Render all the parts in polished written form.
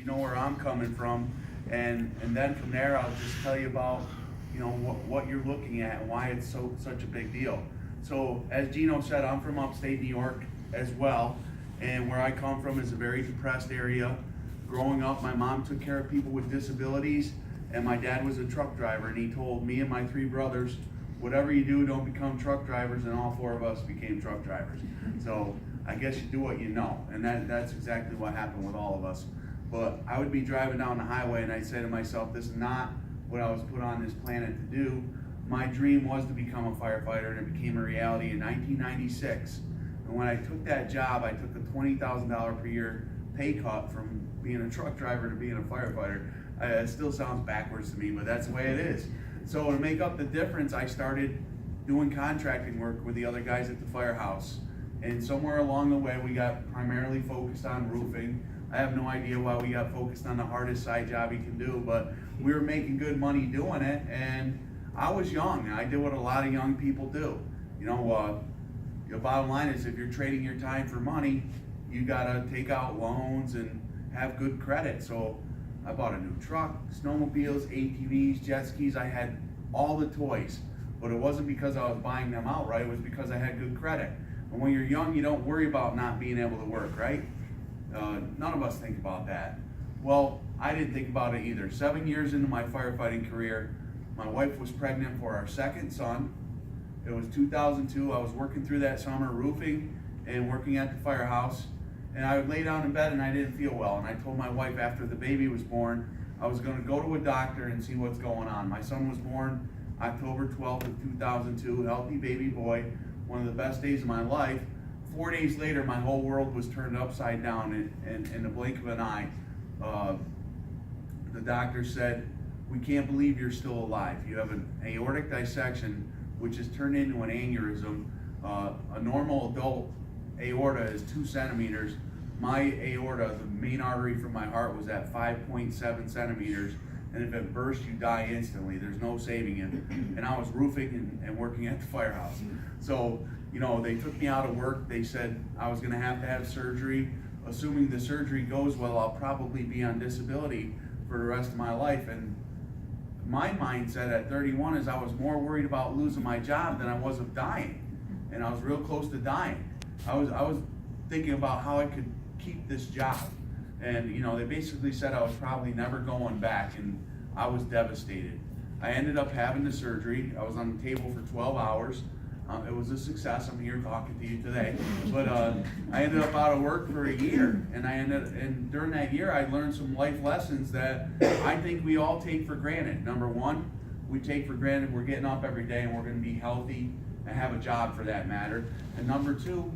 you know where I'm coming from, and then from there I'll just tell you about, you know, what you're looking at and why it's such a big deal. So as Gino said, I'm from upstate New York as well, and where I come from is a very depressed area. Growing up, my mom took care of people with disabilities, and my dad was a truck driver, and he told me and my three brothers, whatever you do, don't become truck drivers, and all four of us became truck drivers. So I guess you do what you know, and that's exactly what happened with all of us. But I would be driving down the highway, and I'd say to myself, this is not what I was put on this planet to do. My dream was to become a firefighter, and it became a reality in 1996. And when I took that job, I took a $20,000 per year pay cut from being a truck driver to being a firefighter. It still sounds backwards to me, but that's the way it is. So to make up the difference, I started doing contracting work with the other guys at the firehouse. And somewhere along the way, we got primarily focused on roofing. I have no idea why we got focused on the hardest side job you can do, but we were making good money doing it, and I was young. I did what a lot of young people do. You know, the bottom line is if you're trading your time for money, you gotta take out loans and have good credit. So I bought a new truck, snowmobiles, ATVs, jet skis. I had all the toys, but it wasn't because I was buying them outright. It was because I had good credit. And when you're young, you don't worry about not being able to work, right? None of us think about that. Well, I didn't think about it either. 7 years into my firefighting career, my wife was pregnant for our second son. It was 2002. I was working through that summer roofing and working at the firehouse, and I would lay down in bed and I didn't feel well. And I told my wife after the baby was born, I was going to go to a doctor and see what's going on. My son was born October 12th of 2002, healthy baby boy, one of the best days of my life. 4 days later, my whole world was turned upside down in the blink of an eye. The doctor said, we can't believe you're still alive. You have an aortic dissection, which is turned into an aneurysm. A normal adult aorta is 2 centimeters. My aorta, the main artery from my heart, was at 5.7 centimeters. And if it bursts, you die instantly. There's no saving it. And I was roofing and working at the firehouse. So, you know, they took me out of work. They said I was gonna have to have surgery. Assuming the surgery goes well, I'll probably be on disability for the rest of my life. And my mindset at 31 is I was more worried about losing my job than I was of dying. And I was real close to dying. I was thinking about how I could keep this job. And you know, they basically said I was probably never going back, and I was devastated. I ended up having the surgery. I was on the table for 12 hours. It was a success. I'm here talking to you today. But I ended up out of work for a year, and during that year I learned some life lessons that I think we all take for granted. Number one, we take for granted we're getting up every day and we're going to be healthy and have a job for that matter. And number two,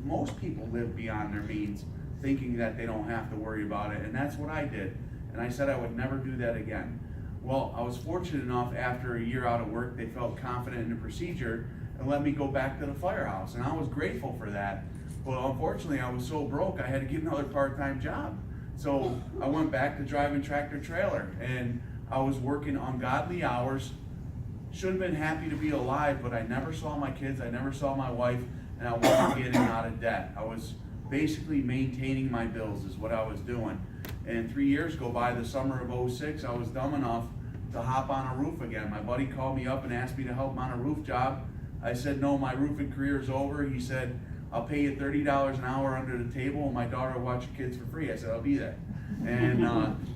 most people live beyond their means, thinking that they don't have to worry about it, and that's what I did. And I said I would never do that again. Well, I was fortunate enough, after a year out of work, they felt confident in the procedure and let me go back to the firehouse, and I was grateful for that. But unfortunately, I was so broke, I had to get another part-time job. So I went back to driving tractor trailer, and I was working ungodly hours. Should have been happy to be alive, but I never saw my kids, I never saw my wife, and I wasn't getting out of debt. I was basically maintaining my bills is what I was doing. And 3 years go by, the summer of '06, I was dumb enough to hop on a roof again. My buddy called me up and asked me to help him on a roof job. I said, no, my roofing career is over. He said, I'll pay you $30 an hour under the table, and my daughter will watch your kids for free. I said, I'll be there. And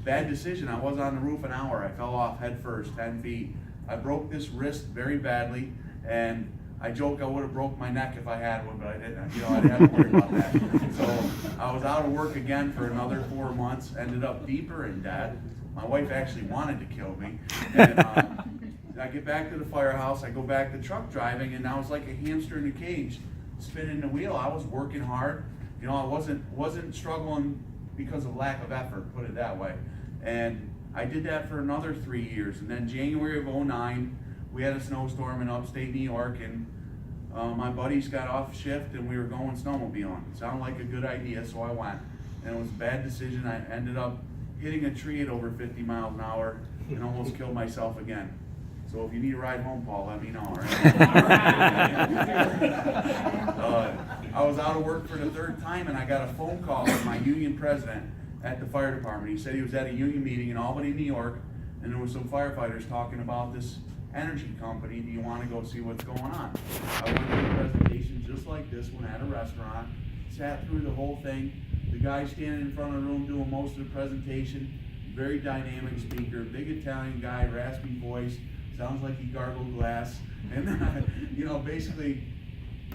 bad decision. I was on the roof an hour. I fell off head first, 10 feet. I broke this wrist very badly, and I joke I would have broke my neck if I had one, but I didn't. You know, I didn't have to worry about that. So I was out of work again for another 4 months, ended up deeper in debt. My wife actually wanted to kill me. And I get back to the firehouse, I go back to truck driving, and I was like a hamster in a cage, spinning the wheel. I was working hard. You know, I wasn't struggling because of lack of effort, put it that way. And I did that for another 3 years. And then January of '09, we had a snowstorm in upstate New York, and my buddies got off shift and we were going snowmobiling. It sounded like a good idea, so I went. And it was a bad decision. I ended up hitting a tree at over 50 miles an hour and almost killed myself again. So if you need a ride home, Paul, let me know, all right? I was out of work for the third time, and I got a phone call from my union president, at the fire department. He said he was at a union meeting in Albany, New York, and there were some firefighters talking about this energy company. Do you want to go see what's going on? I went to a presentation just like this one at a restaurant, sat through the whole thing. The guy standing in front of the room doing most of the presentation, very dynamic speaker, big Italian guy, raspy voice, sounds like he gargled glass. And basically,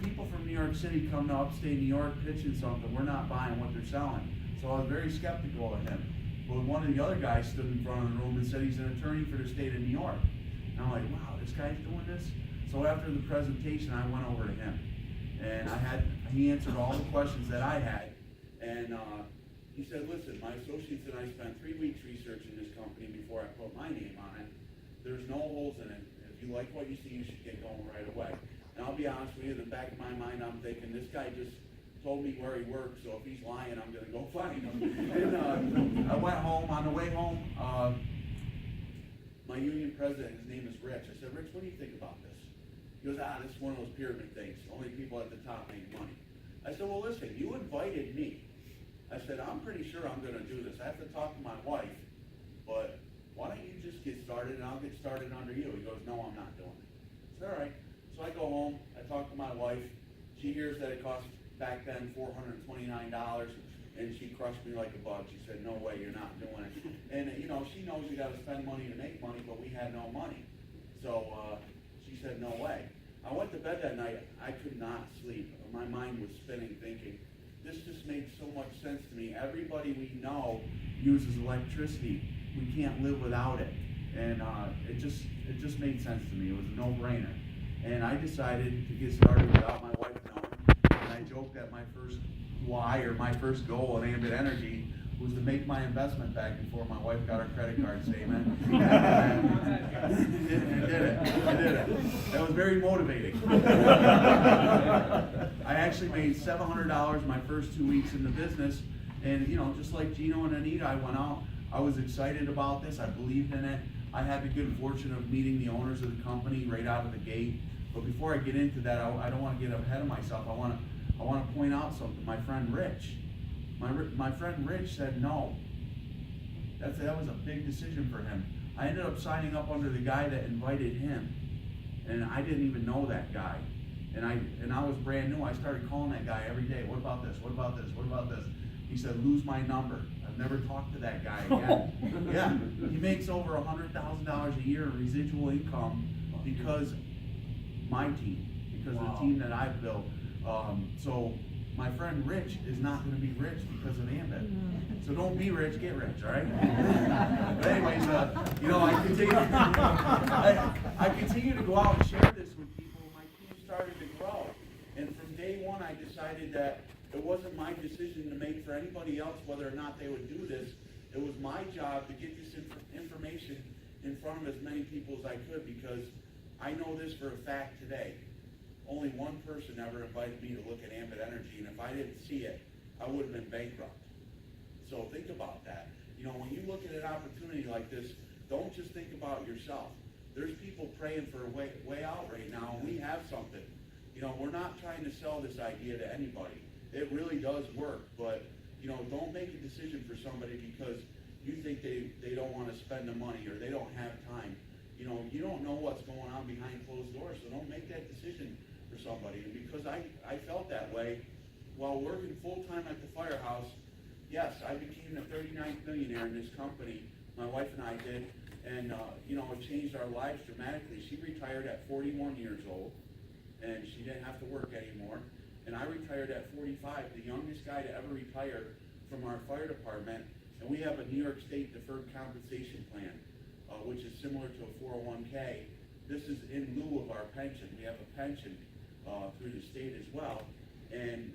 people from New York City come to upstate New York pitching something, we're not buying what they're selling. So I was very skeptical of him. But one of the other guys stood in front of the room and said he's an attorney for the state of New York. And I'm like, wow, this guy's doing this? So after the presentation, I went over to him. And he answered all the questions that I had. And he said, listen, my associates and I spent 3 weeks researching this company before I put my name on it. There's no holes in it. If you like what you see, you should get going right away. And I'll be honest with you, in the back of my mind, I'm thinking, this guy just told me where he works, so if he's lying, I'm going to go find him. And I went home. On the way home, my union president, his name is Rich. I said, Rich, what do you think about this? He goes, this is one of those pyramid things. Only people at the top make money. I said, well, listen, you invited me. I said, I'm pretty sure I'm going to do this. I have to talk to my wife, but why don't you just get started and I'll get started under you? He goes, no, I'm not doing it. I said, all right. So I go home. I talk to my wife. She hears that it costs back then $429, and she crushed me like a bug. She said, no way, you're not doing it. And she knows you got to spend money to make money, but we had no money. So she said, no way. I went to bed that night. I could not sleep. My mind was spinning, thinking, this just made so much sense to me. Everybody we know uses electricity. We can't live without it. And it just made sense to me. It was a no-brainer. And I decided to get started without my wife knowing. And I joked that my first why or my first goal in Ambit Energy was to make my investment back before my wife got her credit card statement. And I did it. That was very motivating. I actually made $700 my first 2 weeks in the business. And just like Gino and Anita, I went out. I was excited about this. I believed in it. I had the good fortune of meeting the owners of the company right out of the gate. But before I get into that, I don't want to get ahead of myself. I want to point out something. My friend Rich, my friend Rich said no. That was a big decision for him. I ended up signing up under the guy that invited him, and I didn't even know that guy. And I was brand new. I started calling that guy every day. What about this? What about this? What about this? He said, lose my number. I've never talked to that guy again. Yeah, he makes over $100,000 a year in residual income because my team, because of the team that I've built. So my friend Rich is not going to be rich because of Ambit. So don't be rich, get rich, all right? But anyways, I continue to go out and share this with people. My team started to grow. And from day one, I decided that it wasn't my decision to make for anybody else whether or not they would do this. It was my job to get this information in front of as many people as I could, because I know this for a fact today. Only one person ever invited me to look at Ambit Energy, and if I didn't see it, I would have been bankrupt. So think about that. When you look at an opportunity like this, don't just think about yourself. There's people praying for a way out right now, and we have something. We're not trying to sell this idea to anybody. It really does work, but don't make a decision for somebody because you think they don't want to spend the money or they don't have time. You don't know what's going on behind closed doors, so don't make that decision for somebody. And because I felt that way while working full-time at the firehouse, yes, I became the 39th millionaire in this company. My wife and I did, and it changed our lives dramatically. She retired at 41 years old, and she didn't have to work anymore. And I retired at 45, the youngest guy to ever retire from our fire department. And we have a New York State deferred compensation plan, which is similar to a 401k. This is in lieu of our pension. We have a pension through the state as well. And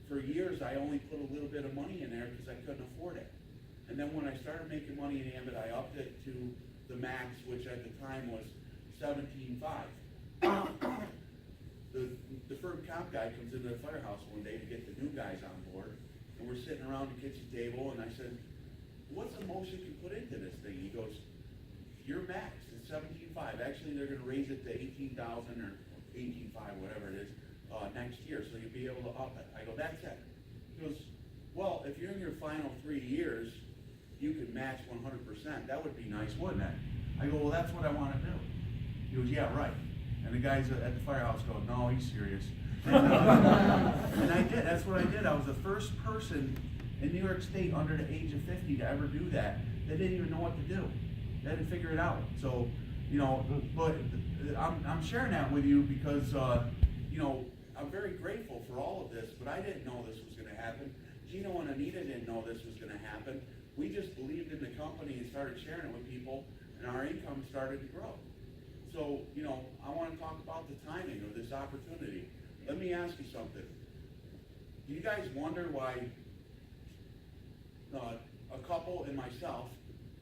for years, I only put a little bit of money in there because I couldn't afford it. And then when I started making money in Ambit, I upped it to the max, which at the time was $17,500. The deferred comp guy comes into the firehouse one day to get the new guys on board, and we're sitting around the kitchen table, and I said, what's the most you can put into this thing? He goes, your max is $17,500. Actually, they're going to raise it to $18,000 or $18,500, whatever it is, next year, so you'll be able to up it. I go, that's it. He goes, well, if you're in your final 3 years, you could match 100%. That would be nice, wouldn't it? I go, well, that's what I want to do. He goes, yeah, right. And the guys at the firehouse go, no, he's serious. And I did. That's what I did. I was the first person in New York State under the age of 50 to ever do that. They didn't even know what to do. They had to figure it out. So, you know, but I'm sharing that with you because, you know, I'm very grateful for all of this, but I didn't know this was going to happen. Gino and Anita didn't know this was going to happen. We just believed in the company and started sharing it with people, and our income started to grow. So, you know, I want to talk about the timing of this opportunity. Let me ask you something. Do you guys wonder why a couple and myself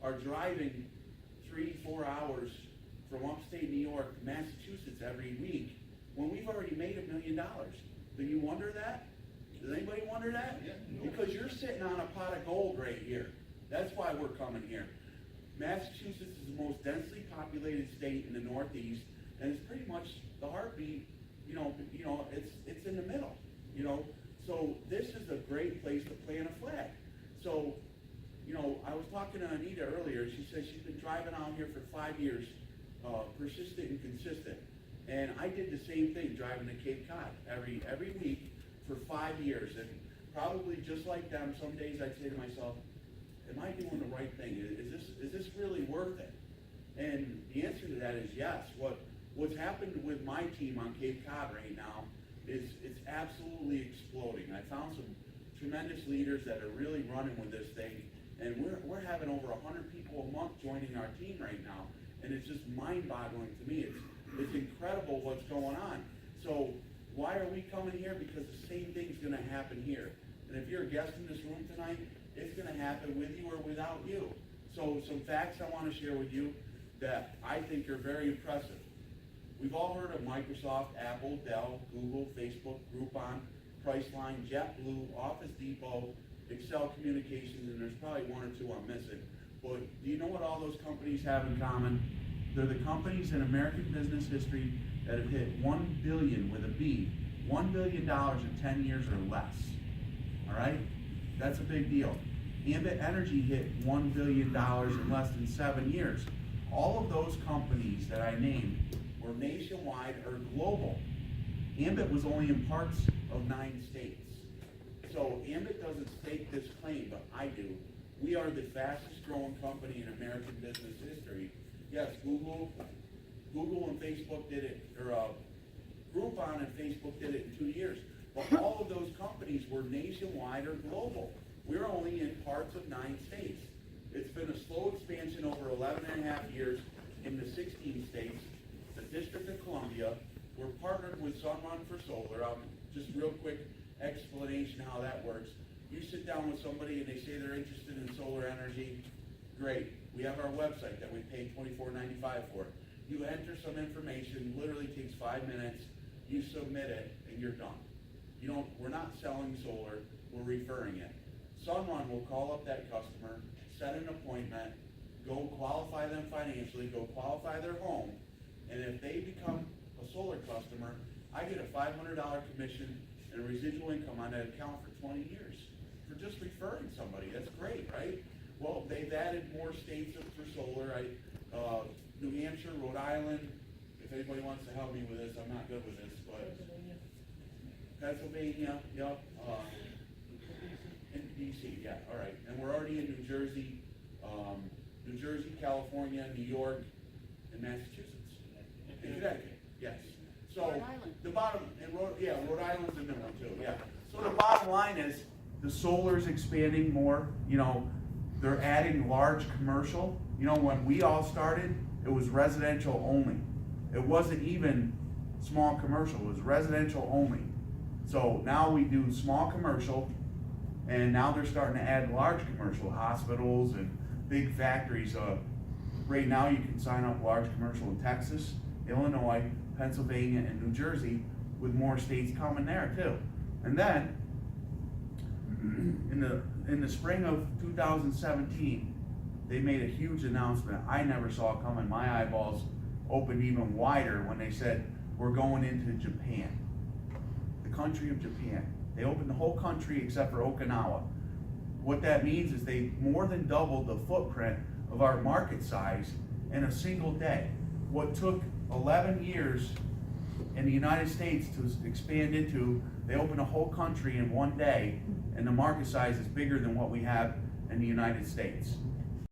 are driving 3-4 hours from upstate New York to Massachusetts every week when we've already made $1 million? Do you wonder that? Does anybody wonder that? Yeah. Because you're sitting on a pot of gold right here. That's why we're coming here. Massachusetts is the most densely populated state in the Northeast, and it's pretty much the heartbeat. You know, it's in the middle. You know, so this is a great place to plant a flag. So, you know, I was talking to Anita earlier. She said she's been driving out here for 5 years, persistent and consistent. And I did the same thing, driving to Cape Cod every week for 5 years. And probably just like them, some days I'd say to myself, am I doing the right thing? Is this really worth it? And the answer to that is yes. What's happened with my team on Cape Cod right now is it's absolutely exploding. I found some tremendous leaders that are really running with this thing, and we're having over 100 people a month joining our team right now, and it's just mind-boggling to me. It's incredible what's going on. So why are we coming here? Because the same thing's going to happen here. And if you're a guest in this room tonight, it's going to happen with you or without you. So some facts I want to share with you that I think are very impressive. We've all heard of Microsoft, Apple, Dell, Google, Facebook, Groupon, Priceline, JetBlue, Office Depot, Excel Communications, and there's probably one or two I'm missing. But do you know what all those companies have in common? They're the companies in American business history that have hit $1 billion with a B, $1 billion in 10 years or less. All right? That's a big deal. Ambit Energy hit $1 billion in less than 7 years. All of those companies that I named were nationwide or global. Ambit was only in parts of 9 states. So Ambit doesn't stake this claim, but I do. We are the fastest growing company in American business history. Yes, Google and Facebook did it, or Groupon and Facebook did it in 2 years. But all of those companies were nationwide or global. We're only in parts of 9 states. It's been a slow expansion over 11 and a half years in the 16 states. The District of Columbia, we're partnered with Sunrun for solar. Just real quick explanation how that works. You sit down with somebody and they say they're interested in solar energy. Great. We have our website that we pay $24.95 for. You enter some information, literally takes 5 minutes. You submit it, and you're done. We're not selling solar, we're referring it. Sunrun will call up that customer, set an appointment, go qualify them financially, go qualify their home, and if they become a solar customer, I get a $500 commission and a residual income on that account for 20 years for just referring somebody. That's great, right? Well, they've added more states for solar. New Hampshire, Rhode Island. If anybody wants to help me with this, I'm not good with this, but Pennsylvania, yep. In DC, yeah, all right. And we're already in New Jersey, California, New York, and Massachusetts. And Connecticut, yes. So the bottom, and Rhode Island's in there too, yeah. So the bottom line is the solar's expanding more. They're adding large commercial. When we all started, it was residential only. It wasn't even small commercial, it was residential only. So now we do small commercial, and now they're starting to add large commercial, hospitals and big factories. Right now you can sign up large commercial in Texas, Illinois, Pennsylvania, and New Jersey, with more states coming there too. And then, in the spring of 2017, they made a huge announcement. I never saw it coming. My eyeballs opened even wider when they said, we're going into Japan. The country of Japan. They opened the whole country except for Okinawa. What that means is they more than doubled the footprint of our market size in a single day. What took 11 years in the United States to expand into, they opened a whole country in one day, and the market size is bigger than what we have in the United States.